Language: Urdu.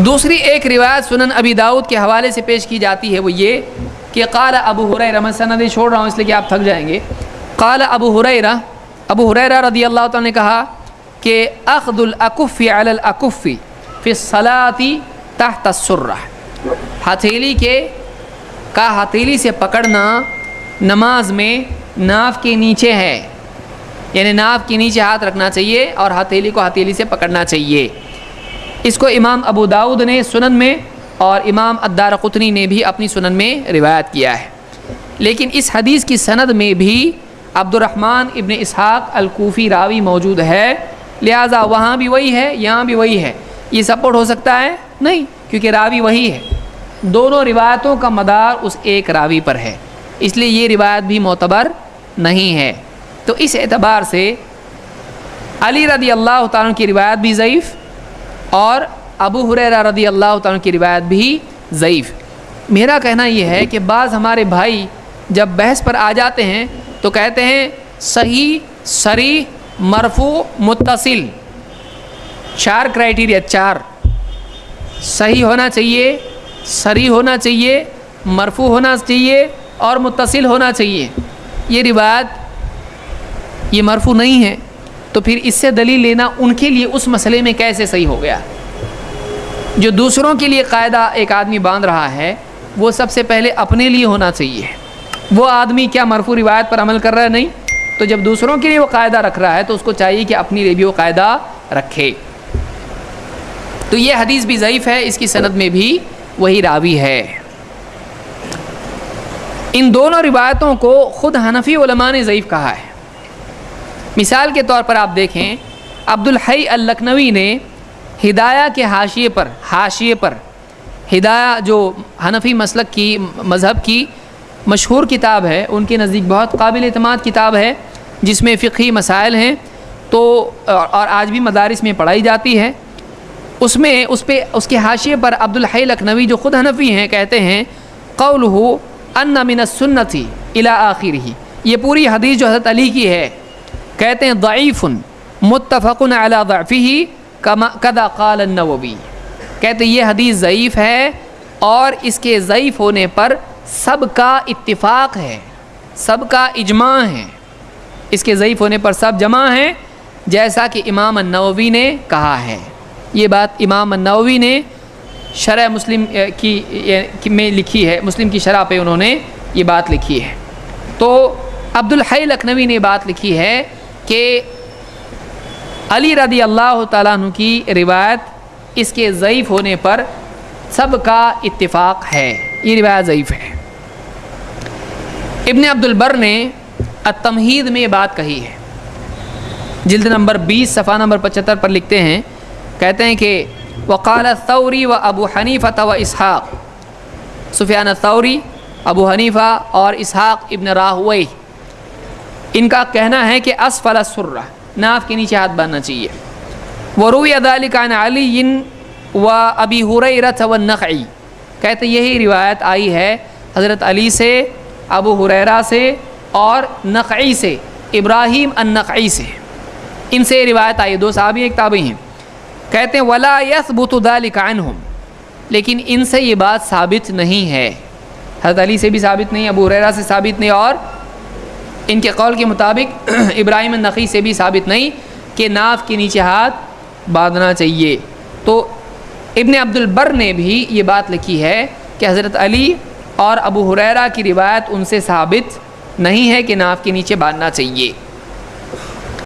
دوسری ایک روایت سنن ابی داؤد کے حوالے سے پیش کی جاتی ہے، وہ یہ کہ قال ابو ہریرہ، میں سند چھوڑ رہا ہوں اس لیے کہ آپ تھک جائیں گے، قال ابو ہریرہ رضی اللہ تعالیٰ نے کہا کہ اخذ الاکف علی الاکف فی الصلاۃ تحت السرہ، ہتھیلی سے پکڑنا نماز میں ناف کے نیچے ہے، یعنی ناف کے نیچے ہاتھ رکھنا چاہیے اور ہتھیلی کو ہتھیلی سے پکڑنا چاہیے۔ اس کو امام ابو داؤد نے سنن میں اور امام الدارقطنی نے بھی اپنی سنن میں روایت کیا ہے، لیکن اس حدیث کی سند میں بھی عبد الرحمن ابن اسحاق الکوفی راوی موجود ہے، لہٰذا وہاں بھی وہی ہے یہاں بھی وہی ہے، یہ سپورٹ ہو سکتا ہے نہیں، کیونکہ راوی وہی ہے، دونوں روایتوں کا مدار اس ایک راوی پر ہے، اس لیے یہ روایت بھی معتبر نہیں ہے۔ تو اس اعتبار سے علی رضی اللہ تعالیٰ کی روایت بھی ضعیف اور ابو ہریرہ رضی اللہ تعالیٰ کی روایت بھی ضعیف۔ میرا کہنا یہ ہے کہ بعض ہمارے بھائی جب بحث پر آ جاتے ہیں تو کہتے ہیں صحیح، صریح، مرفوع، متصل، 4 کرائٹیریا، 4 صحیح ہونا چاہیے، صریح ہونا چاہیے، مرفوع ہونا چاہیے اور متصل ہونا چاہیے۔ یہ روایت یہ مرفوع نہیں ہے، تو پھر اس سے دلیل لینا ان کے لیے اس مسئلے میں کیسے صحیح ہو گیا؟ جو دوسروں کے لیے قاعدہ ایک آدمی باندھ رہا ہے وہ سب سے پہلے اپنے لیے ہونا چاہیے۔ وہ آدمی کیا مرفوع روایت پر عمل کر رہا ہے؟ نہیں، تو جب دوسروں کے لیے وہ قاعدہ رکھ رہا ہے تو اس کو چاہیے کہ اپنی لیے بھی وہ قاعدہ رکھے۔ تو یہ حدیث بھی ضعیف ہے، اس کی سند میں بھی وہی راوی ہے۔ ان دونوں روایتوں کو خود حنفی علماء نے ضعیف کہا ہے۔ مثال کے طور پر آپ دیکھیں، عبد الحی اللکھنوی نے ہدایہ کے حاشیے پر ہدایہ جو حنفی مسلک کی مذہب کی مشہور کتاب ہے، ان کے نزدیک بہت قابل اعتماد کتاب ہے جس میں فقہی مسائل ہیں تو اور آج بھی مدارس میں پڑھائی جاتی ہے، اس کے حاشیے پر عبد الحی لکھنوی جو خود حنفی ہیں کہتے ہیں قولہ ان من السنۃ الی آخرہ، یہ پوری حدیث جو حضرت علی کی ہے کہتے ہیں ضعیف متفق علی ضعفہ کذا قال النووی، کہتے ہیں یہ حدیث ضعیف ہے اور اس کے ضعیف ہونے پر سب کا اتفاق ہے، سب کا اجماع ہے، اس کے ضعیف ہونے پر سب جمع ہیں، جیسا کہ امام النووی نے کہا ہے۔ یہ بات امام النووی نے شرح مسلم کی میں لکھی ہے، مسلم کی شرح پہ انہوں نے یہ بات لکھی ہے۔ تو عبد الحی لکھنوی نے بات لکھی ہے کہ علی رضی اللہ تعالیٰ عنہ کی روایت اس کے ضعیف ہونے پر سب کا اتفاق ہے، یہ روایت ضعیف ہے۔ ابن عبد البر نے التمہید میں یہ بات کہی ہے، جلد نمبر 20 صفحہ نمبر 75 پر لکھتے ہیں، کہتے ہیں کہ وقال الثوری و ابو حنیفہ و اسحاق، سفیان الثوری، ابو حنیفہ اور اسحاق ابن راہویہ، ان کا کہنا ہے کہ اسفل السرہ، ناف کے نیچے ہاتھ باندھنا چاہیے۔ وروی ذلک عن علی و ابی ہریرہ والنخعی، کہتے یہی روایت آئی ہے حضرت علی سے، ابو ہریرہ سے اور نخعی سے، ابراہیم النخعی سے، ان سے روایت آئی، 2 صحابی ایک تابعی ہیں، کہتے ہیں ولا یثبت ذلک عنہم، لیکن ان سے یہ بات ثابت نہیں ہے، حضرت علی سے بھی ثابت نہیں، ابو ہریرہ سے ثابت نہیں، اور ان کے قول کے مطابق ابراہیم النخعی سے بھی ثابت نہیں کہ ناف کے نیچے ہاتھ باندھنا چاہیے۔ تو ابن عبد البر نے بھی یہ بات لکھی ہے کہ حضرت علی اور ابو ہریرہ کی روایت ان سے ثابت نہیں ہے کہ ناف کے نیچے باندھنا چاہیے۔